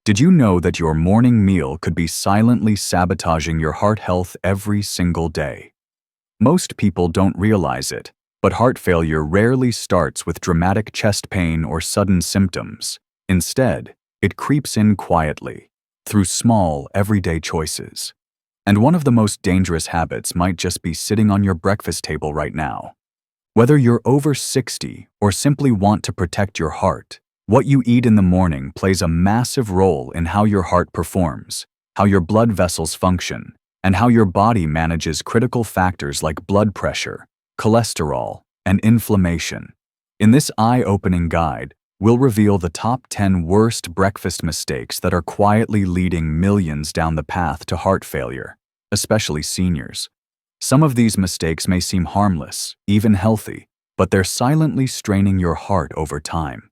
Did you know that your morning meal could be silently sabotaging your heart health every single day? Most people don't realize it, but heart failure rarely starts with dramatic chest pain or sudden symptoms. Instead, it creeps in quietly, through small, everyday choices. And one of the most dangerous habits might just be sitting on your breakfast table right now. Whether you're over 60 or simply want to protect your heart, what you eat in the morning plays a massive role in how your heart performs, how your blood vessels function, and how your body manages critical factors like blood pressure, cholesterol, and inflammation. In this eye-opening guide, we'll reveal the top 10 worst breakfast mistakes that are quietly leading millions down the path to heart failure, especially seniors. Some of these mistakes may seem harmless, even healthy, but they're silently straining your heart over time.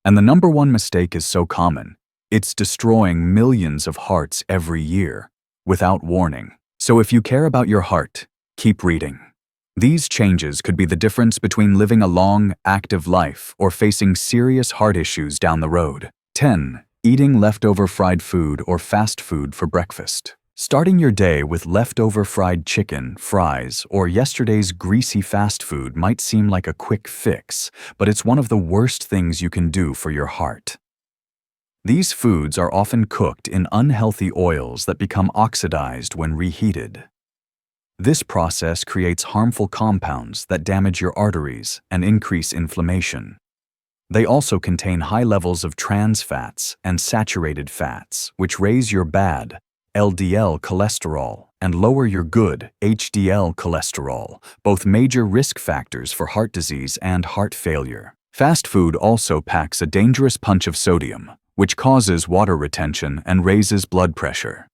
And the number one mistake is so common, it's destroying millions of hearts every year, without warning. So if you care about your heart, keep reading. These changes could be the difference between living a long, active life or facing serious heart issues down the road. 10. Eating leftover fried food or fast food for breakfast. Starting your day with leftover fried chicken, fries, or yesterday's greasy fast food might seem like a quick fix, but it's one of the worst things you can do for your heart. These foods are often cooked in unhealthy oils that become oxidized when reheated. This process creates harmful compounds that damage your arteries and increase inflammation. They also contain high levels of trans fats and saturated fats, which raise your bad LDL cholesterol and lower your good HDL cholesterol, both major risk factors for heart disease and heart failure. Fast food also packs a dangerous punch of sodium, which causes water retention and raises blood pressure.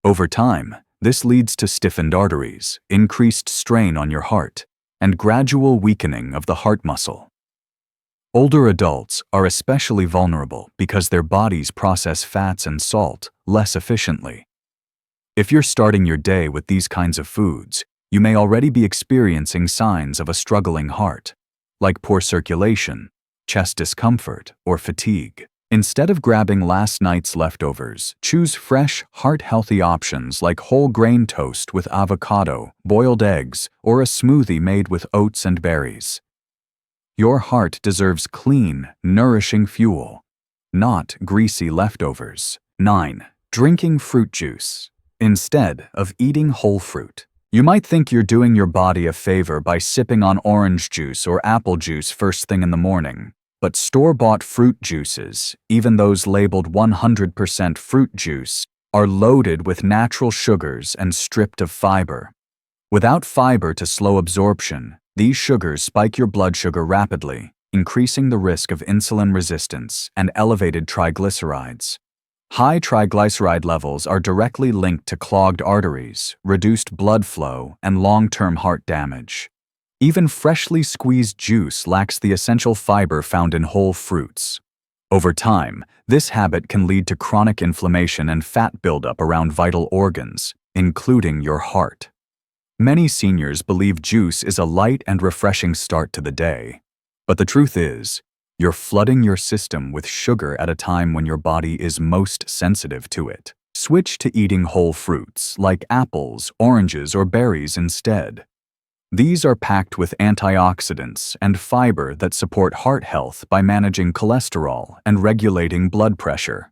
Over time, this leads to stiffened arteries, increased strain on your heart, and gradual weakening of the heart muscle. Older adults are especially vulnerable because their bodies process fats and salt less efficiently. If you're starting your day with these kinds of foods, you may already be experiencing signs of a struggling heart, like poor circulation, chest discomfort, or fatigue. Instead of grabbing last night's leftovers, choose fresh, heart-healthy options like whole grain toast with avocado, boiled eggs, or a smoothie made with oats and berries. Your heart deserves clean, nourishing fuel, not greasy leftovers. 9. Drinking fruit juice instead of eating whole fruit. You might think you're doing your body a favor by sipping on orange juice or apple juice first thing in the morning, but store-bought fruit juices, even those labeled 100% fruit juice, are loaded with natural sugars and stripped of fiber. Without fiber to slow absorption, these sugars spike your blood sugar rapidly, increasing the risk of insulin resistance and elevated triglycerides. High triglyceride levels are directly linked to clogged arteries, reduced blood flow, and long-term heart damage. Even freshly squeezed juice lacks the essential fiber found in whole fruits. Over time, this habit can lead to chronic inflammation and fat buildup around vital organs, including your heart. Many seniors believe juice is a light and refreshing start to the day. But the truth is, you're flooding your system with sugar at a time when your body is most sensitive to it. Switch to eating whole fruits like apples, oranges, or berries instead. These are packed with antioxidants and fiber that support heart health by managing cholesterol and regulating blood pressure.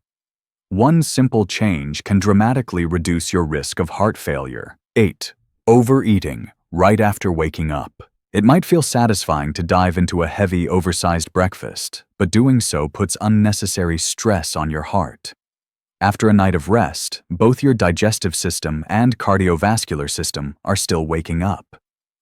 One simple change can dramatically reduce your risk of heart failure. 8. Overeating right after waking up. It might feel satisfying to dive into a heavy, oversized breakfast, but doing so puts unnecessary stress on your heart. After a night of rest, both your digestive system and cardiovascular system are still waking up.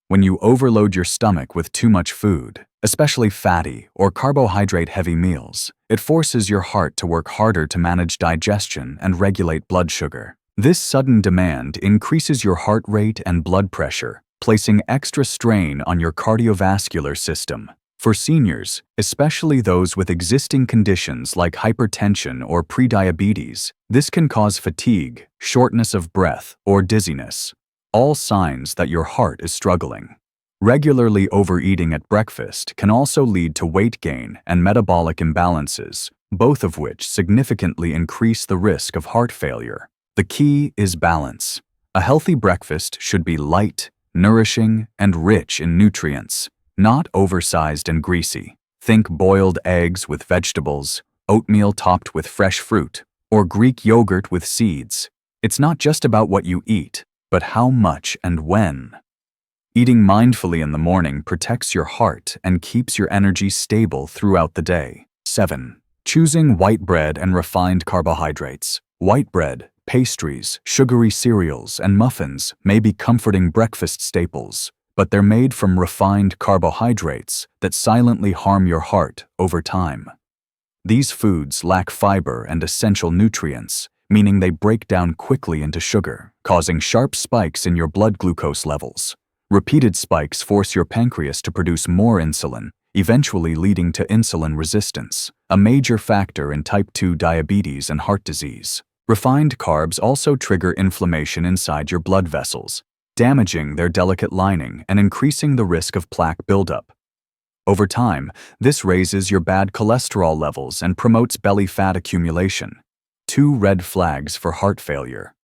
When you overload your stomach with too much food, especially fatty or carbohydrate-heavy meals, it forces your heart to work harder to manage digestion and regulate blood sugar. This sudden demand increases your heart rate and blood pressure, placing extra strain on your cardiovascular system. For seniors, especially those with existing conditions like hypertension or prediabetes, this can cause fatigue, shortness of breath, or dizziness, all signs that your heart is struggling. Regularly overeating at breakfast can also lead to weight gain and metabolic imbalances, both of which significantly increase the risk of heart failure. The key is balance. A healthy breakfast should be light, nourishing, and rich in nutrients, not oversized and greasy. Think boiled eggs with vegetables, oatmeal topped with fresh fruit, or Greek yogurt with seeds. It's not just about what you eat, but how much and when. Eating mindfully in the morning protects your heart and keeps your energy stable throughout the day. 7. Choosing white bread and refined carbohydrates. White bread, pastries, sugary cereals, and muffins may be comforting breakfast staples, but they're made from refined carbohydrates that silently harm your heart over time. These foods lack fiber and essential nutrients, meaning they break down quickly into sugar, causing sharp spikes in your blood glucose levels. Repeated spikes force your pancreas to produce more insulin, eventually leading to insulin resistance, a major factor in type 2 diabetes and heart disease. Refined carbs also trigger inflammation inside your blood vessels, damaging their delicate lining and increasing the risk of plaque buildup. Over time, this raises your bad cholesterol levels and promotes belly fat accumulation. 2 red flags for heart failure.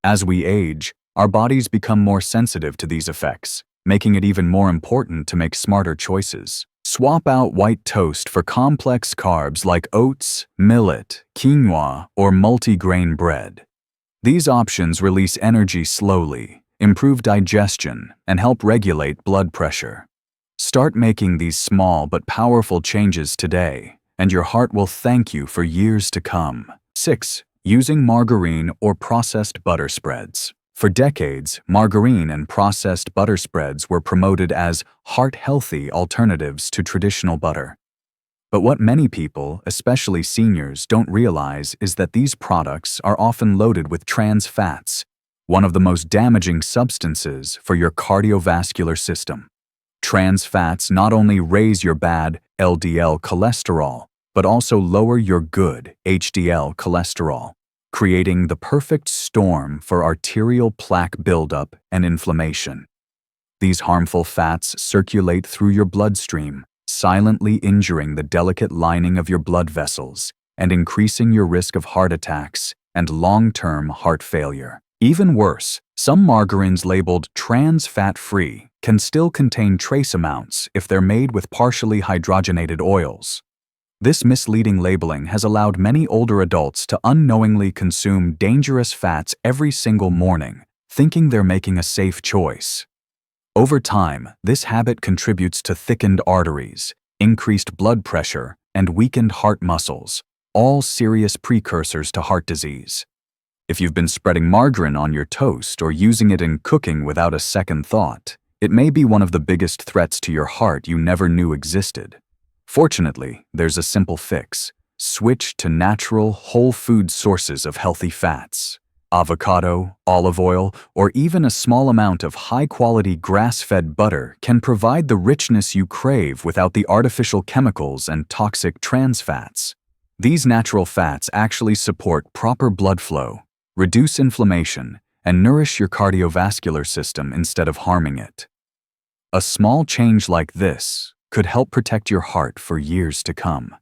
As we age, our bodies become more sensitive to these effects, making it even more important to make smarter choices. Swap out white toast for complex carbs like oats, millet, quinoa, or multi-grain bread. These options release energy slowly, improve digestion, and help regulate blood pressure. Start making these small but powerful changes today, and your heart will thank you for years to come. 6. Using margarine or processed butter spreads. For decades, margarine and processed butter spreads were promoted as heart-healthy alternatives to traditional butter. But what many people, especially seniors, don't realize is that these products are often loaded with trans fats, one of the most damaging substances for your cardiovascular system. Trans fats not only raise your bad LDL cholesterol, but also lower your good HDL cholesterol, creating the perfect storm for arterial plaque buildup and inflammation. These harmful fats circulate through your bloodstream, silently injuring the delicate lining of your blood vessels and increasing your risk of heart attacks and long-term heart failure. Even worse, some margarines labeled trans fat-free can still contain trace amounts if they're made with partially hydrogenated oils. This misleading labeling has allowed many older adults to unknowingly consume dangerous fats every single morning, thinking they're making a safe choice. Over time, this habit contributes to thickened arteries, increased blood pressure, and weakened heart muscles, all serious precursors to heart disease. If you've been spreading margarine on your toast or using it in cooking without a second thought, it may be one of the biggest threats to your heart you never knew existed. Fortunately, there's a simple fix. Switch to natural, whole food sources of healthy fats. Avocado, olive oil, or even a small amount of high-quality grass-fed butter can provide the richness you crave without the artificial chemicals and toxic trans fats. These natural fats actually support proper blood flow, reduce inflammation, and nourish your cardiovascular system instead of harming it. A small change like this could help protect your heart for years to come.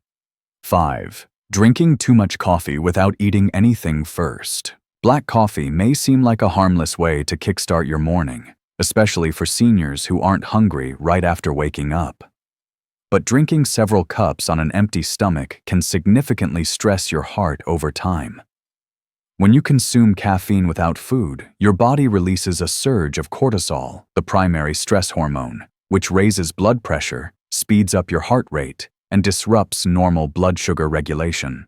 5. Drinking too much coffee without eating anything first. Black coffee may seem like a harmless way to kickstart your morning, especially for seniors who aren't hungry right after waking up. But drinking several cups on an empty stomach can significantly stress your heart over time. When you consume caffeine without food, your body releases a surge of cortisol, the primary stress hormone, which raises blood pressure, speeds up your heart rate, and disrupts normal blood sugar regulation.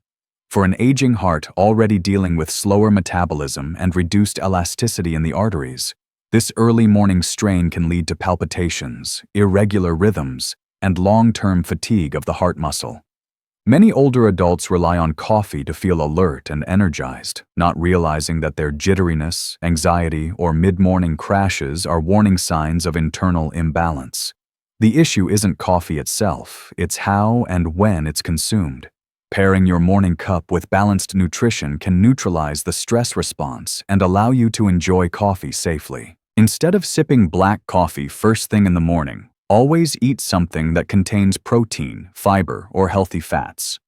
For an aging heart already dealing with slower metabolism and reduced elasticity in the arteries, this early morning strain can lead to palpitations, irregular rhythms, and long-term fatigue of the heart muscle. Many older adults rely on coffee to feel alert and energized, not realizing that their jitteriness, anxiety, or mid-morning crashes are warning signs of internal imbalance. The issue isn't coffee itself, it's how and when it's consumed. Pairing your morning cup with balanced nutrition can neutralize the stress response and allow you to enjoy coffee safely. Instead of sipping black coffee first thing in the morning, always eat something that contains protein, fiber, or healthy fats.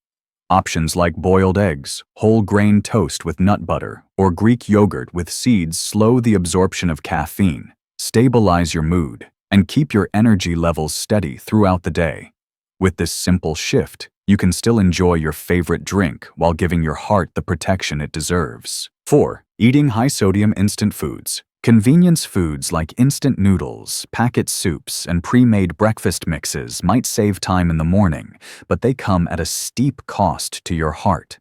Options like boiled eggs, whole grain toast with nut butter, or Greek yogurt with seeds slow the absorption of caffeine, stabilize your mood, and keep your energy levels steady throughout the day. With this simple shift, you can still enjoy your favorite drink while giving your heart the protection it deserves. 4. Eating high-sodium instant foods. Convenience foods like instant noodles, packet soups, and pre-made breakfast mixes might save time in the morning, but they come at a steep cost to your heart.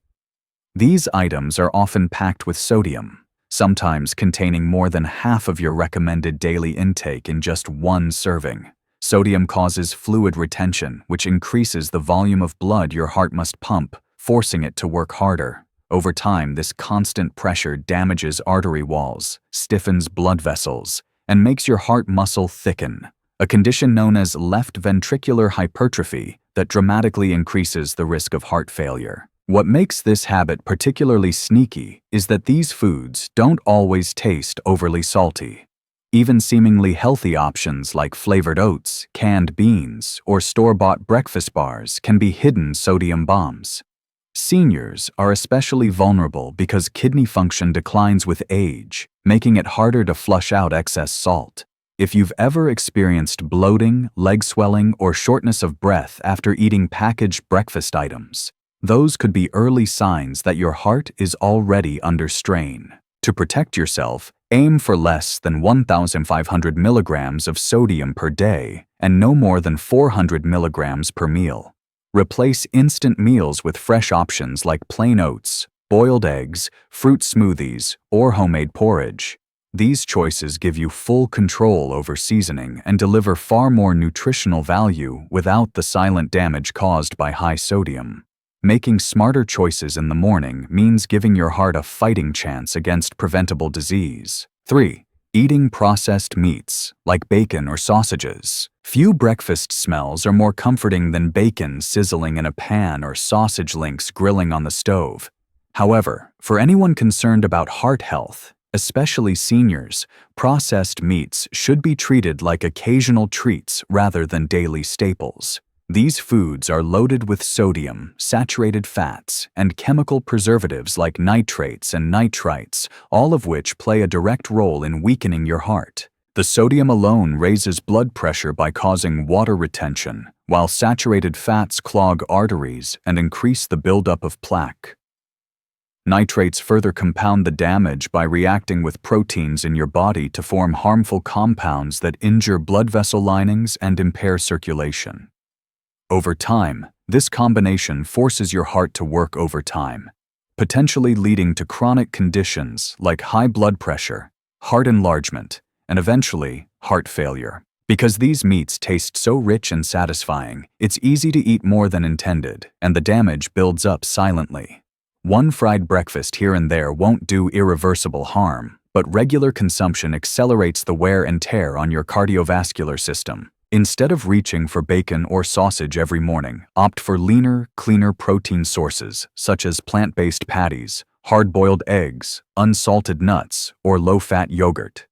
These items are often packed with sodium, sometimes containing more than half of your recommended daily intake in just one serving. Sodium causes fluid retention, which increases the volume of blood your heart must pump, forcing it to work harder. Over time, this constant pressure damages artery walls, stiffens blood vessels, and makes your heart muscle thicken, a condition known as left ventricular hypertrophy that dramatically increases the risk of heart failure. What makes this habit particularly sneaky is that these foods don't always taste overly salty. Even seemingly healthy options like flavored oats, canned beans, or store-bought breakfast bars can be hidden sodium bombs. Seniors are especially vulnerable because kidney function declines with age, making it harder to flush out excess salt. If you've ever experienced bloating, leg swelling, or shortness of breath after eating packaged breakfast items, those could be early signs that your heart is already under strain. To protect yourself, aim for less than 1,500 milligrams of sodium per day and no more than 400 milligrams per meal. Replace instant meals with fresh options like plain oats, boiled eggs, fruit smoothies, or homemade porridge. These choices give you full control over seasoning and deliver far more nutritional value without the silent damage caused by high sodium. Making smarter choices in the morning means giving your heart a fighting chance against preventable disease. 3. Eating processed meats, like bacon or sausages. Few breakfast smells are more comforting than bacon sizzling in a pan or sausage links grilling on the stove. However, for anyone concerned about heart health, especially seniors, processed meats should be treated like occasional treats rather than daily staples. These foods are loaded with sodium, saturated fats, and chemical preservatives like nitrates and nitrites, all of which play a direct role in weakening your heart. The sodium alone raises blood pressure by causing water retention, while saturated fats clog arteries and increase the buildup of plaque. Nitrates further compound the damage by reacting with proteins in your body to form harmful compounds that injure blood vessel linings and impair circulation. Over time, this combination forces your heart to work overtime, potentially leading to chronic conditions like high blood pressure, heart enlargement, and eventually, heart failure. Because these meats taste so rich and satisfying, it's easy to eat more than intended, and the damage builds up silently. One fried breakfast here and there won't do irreversible harm, but regular consumption accelerates the wear and tear on your cardiovascular system. Instead of reaching for bacon or sausage every morning, opt for leaner, cleaner protein sources such as plant-based patties, hard-boiled eggs, unsalted nuts, or low-fat yogurt.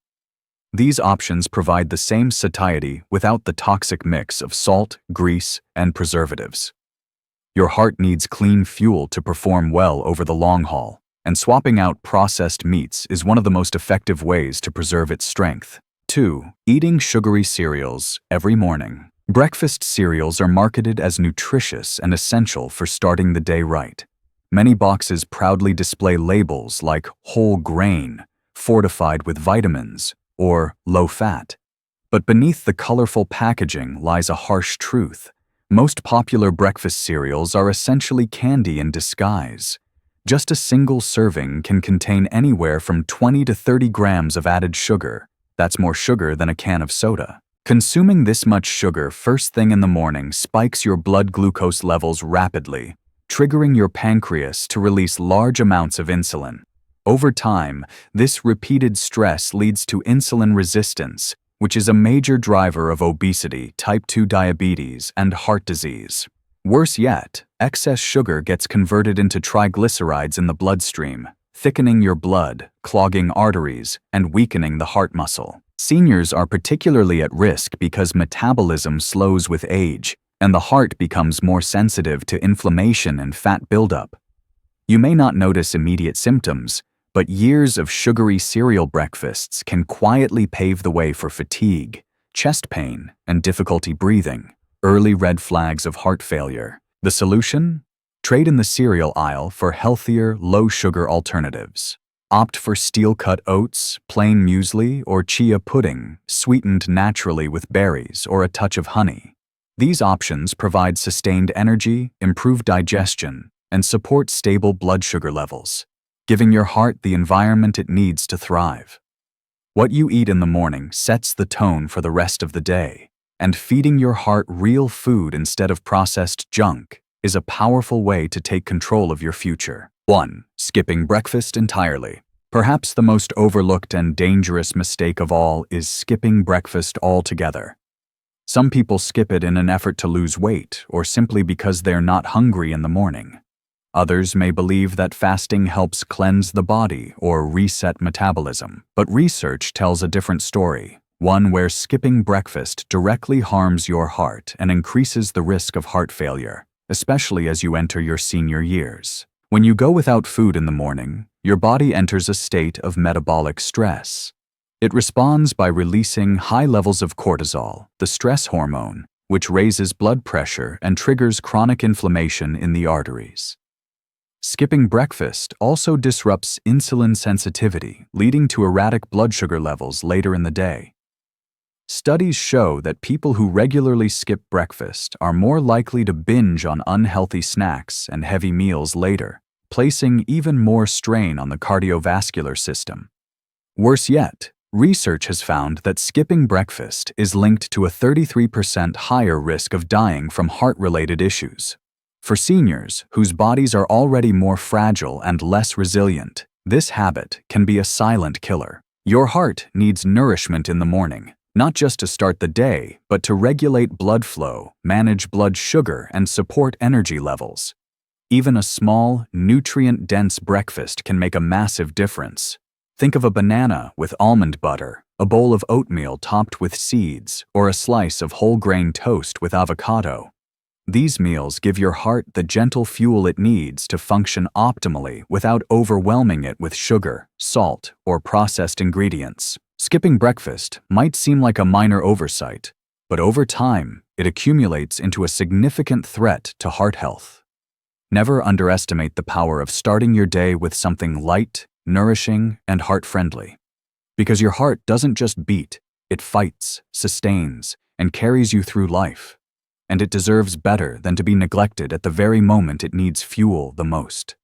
These options provide the same satiety without the toxic mix of salt, grease, and preservatives. Your heart needs clean fuel to perform well over the long haul, and swapping out processed meats is one of the most effective ways to preserve its strength. 2. Eating sugary cereals every morning. Breakfast cereals are marketed as nutritious and essential for starting the day right. Many boxes proudly display labels like whole grain, fortified with vitamins, or low fat. But beneath the colorful packaging lies a harsh truth. Most popular breakfast cereals are essentially candy in disguise. Just a single serving can contain anywhere from 20 to 30 grams of added sugar. That's more sugar than a can of soda. Consuming this much sugar first thing in the morning spikes your blood glucose levels rapidly, triggering your pancreas to release large amounts of insulin. Over time, this repeated stress leads to insulin resistance, which is a major driver of obesity, type 2 diabetes, and heart disease. Worse yet, excess sugar gets converted into triglycerides in the bloodstream, thickening your blood, clogging arteries, and weakening the heart muscle. Seniors are particularly at risk because metabolism slows with age, and the heart becomes more sensitive to inflammation and fat buildup. You may not notice immediate symptoms, but years of sugary cereal breakfasts can quietly pave the way for fatigue, chest pain, and difficulty breathing, early red flags of heart failure. The solution? Trade in the cereal aisle for healthier, low-sugar alternatives. Opt for steel-cut oats, plain muesli, or chia pudding, sweetened naturally with berries or a touch of honey. These options provide sustained energy, improve digestion, and support stable blood sugar levels, giving your heart the environment it needs to thrive. What you eat in the morning sets the tone for the rest of the day, and feeding your heart real food instead of processed junk is a powerful way to take control of your future. 1. Skipping breakfast entirely. Perhaps the most overlooked and dangerous mistake of all is skipping breakfast altogether. Some people skip it in an effort to lose weight or simply because they're not hungry in the morning. Others may believe that fasting helps cleanse the body or reset metabolism, but research tells a different story, one where skipping breakfast directly harms your heart and increases the risk of heart failure, especially as you enter your senior years. When you go without food in the morning, your body enters a state of metabolic stress. It responds by releasing high levels of cortisol, the stress hormone, which raises blood pressure and triggers chronic inflammation in the arteries. Skipping breakfast also disrupts insulin sensitivity, leading to erratic blood sugar levels later in the day. Studies show that people who regularly skip breakfast are more likely to binge on unhealthy snacks and heavy meals later, placing even more strain on the cardiovascular system. Worse yet, research has found that skipping breakfast is linked to a 33% higher risk of dying from heart-related issues. For seniors, whose bodies are already more fragile and less resilient, this habit can be a silent killer. Your heart needs nourishment in the morning, not just to start the day, but to regulate blood flow, manage blood sugar, and support energy levels. Even a small, nutrient-dense breakfast can make a massive difference. Think of a banana with almond butter, a bowl of oatmeal topped with seeds, or a slice of whole-grain toast with avocado. These meals give your heart the gentle fuel it needs to function optimally without overwhelming it with sugar, salt, or processed ingredients. Skipping breakfast might seem like a minor oversight, but over time, it accumulates into a significant threat to heart health. Never underestimate the power of starting your day with something light, nourishing, and heart-friendly. Because your heart doesn't just beat, it fights, sustains, and carries you through life. And it deserves better than to be neglected at the very moment it needs fuel the most.